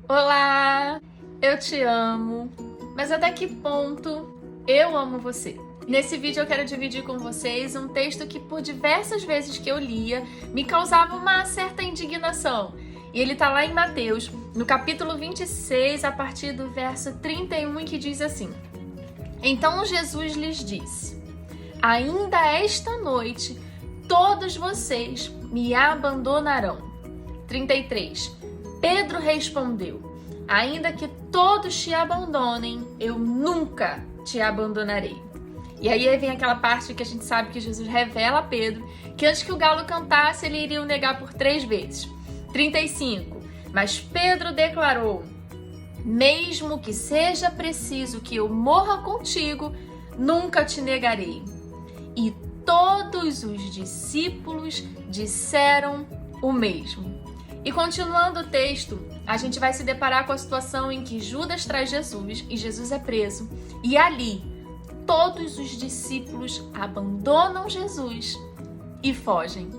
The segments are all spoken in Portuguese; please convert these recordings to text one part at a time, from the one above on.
Olá, eu te amo, mas até que ponto eu amo você? Nesse vídeo eu quero dividir com vocês um texto que por diversas vezes que eu lia me causava uma certa indignação. E ele tá lá em Mateus, no capítulo 26, a partir do verso 31, que diz assim: Então Jesus lhes disse: Ainda esta noite todos vocês me abandonarão. 33. Pedro respondeu: Ainda que todos te abandonem, eu nunca te abandonarei. E aí vem aquela parte que a gente sabe que Jesus revela a Pedro que antes que o galo cantasse, ele iria o negar por 3 vezes. 35. Mas Pedro declarou: Mesmo que seja preciso que eu morra contigo, nunca te negarei. E todos os discípulos disseram o mesmo. E continuando o texto, a gente vai se deparar com a situação em que Judas traz Jesus e Jesus é preso. E ali, todos os discípulos abandonam Jesus e fogem.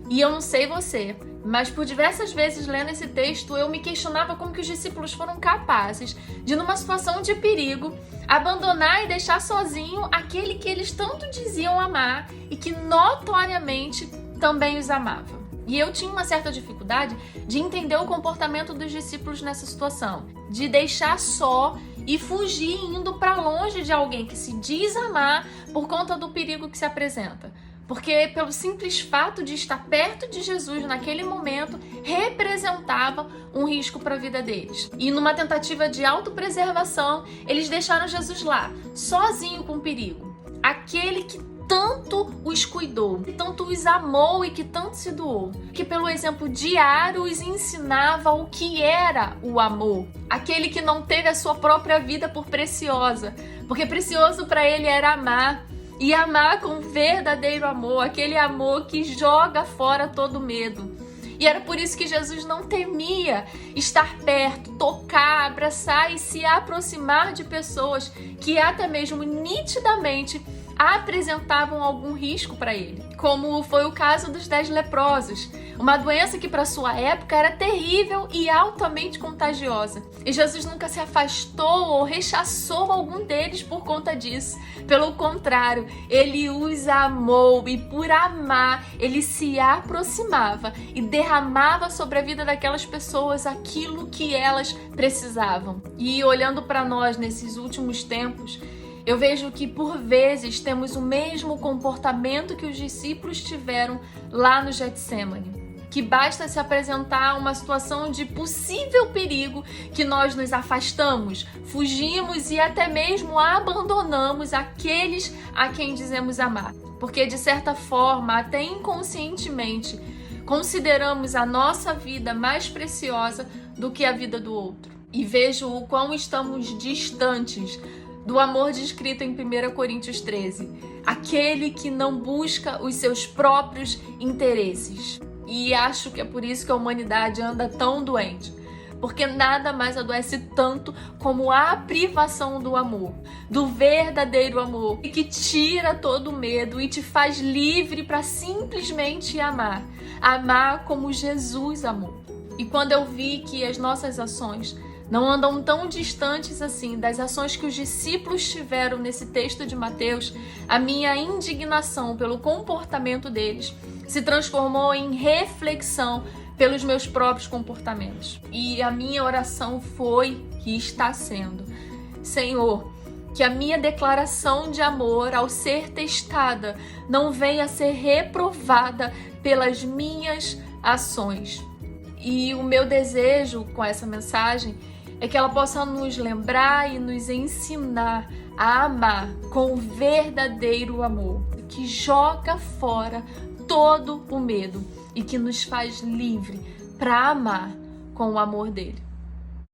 E eu não sei você, mas por diversas vezes lendo esse texto, eu me questionava como que os discípulos foram capazes de, numa situação de perigo, abandonar e deixar sozinho aquele que eles tanto diziam amar e que notoriamente também os amava. E eu tinha uma certa dificuldade de entender o comportamento dos discípulos nessa situação, de deixar só e fugir indo para longe de alguém que se diz amar por conta do perigo que se apresenta. Porque pelo simples fato de estar perto de Jesus naquele momento, representava um risco para a vida deles. E numa tentativa de autopreservação, eles deixaram Jesus lá, sozinho com o perigo. Aquele que tanto os cuidou, que tanto os amou e que tanto se doou, que pelo exemplo diário os ensinava o que era o amor. Aquele que não teve a sua própria vida por preciosa, porque precioso para ele era amar. E amar com verdadeiro amor, aquele amor que joga fora todo medo. E era por isso que Jesus não temia estar perto, tocar, abraçar e se aproximar de pessoas que até mesmo nitidamente apresentavam algum risco para ele, como foi o caso dos 10 leprosos, uma doença que para sua época era terrível e altamente contagiosa. E Jesus nunca se afastou ou rechaçou algum deles por conta disso. Pelo contrário, ele os amou e por amar, ele se aproximava e derramava sobre a vida daquelas pessoas aquilo que elas precisavam. E olhando para nós nesses últimos tempos, eu vejo que por vezes temos o mesmo comportamento que os discípulos tiveram lá no Getsêmani, que basta se apresentar uma situação de possível perigo que nós nos afastamos, fugimos e até mesmo abandonamos aqueles a quem dizemos amar, porque de certa forma, até inconscientemente, consideramos a nossa vida mais preciosa do que a vida do outro. E vejo o quão estamos distantes do amor descrito em 1 Coríntios 13, aquele que não busca os seus próprios interesses. E acho que é por isso que a humanidade anda tão doente, porque nada mais adoece tanto como a privação do amor, do verdadeiro amor, e que tira todo o medo e te faz livre para simplesmente amar, amar como Jesus amou. E quando eu vi que as nossas ações não andam tão distantes assim das ações que os discípulos tiveram nesse texto de Mateus, a minha indignação pelo comportamento deles se transformou em reflexão pelos meus próprios comportamentos. E a minha oração foi e está sendo: Senhor, que a minha declaração de amor, ao ser testada, não venha a ser reprovada pelas minhas ações. E o meu desejo com essa mensagem é que ela possa nos lembrar e nos ensinar a amar com o verdadeiro amor, que joga fora todo o medo e que nos faz livre para amar com o amor dele.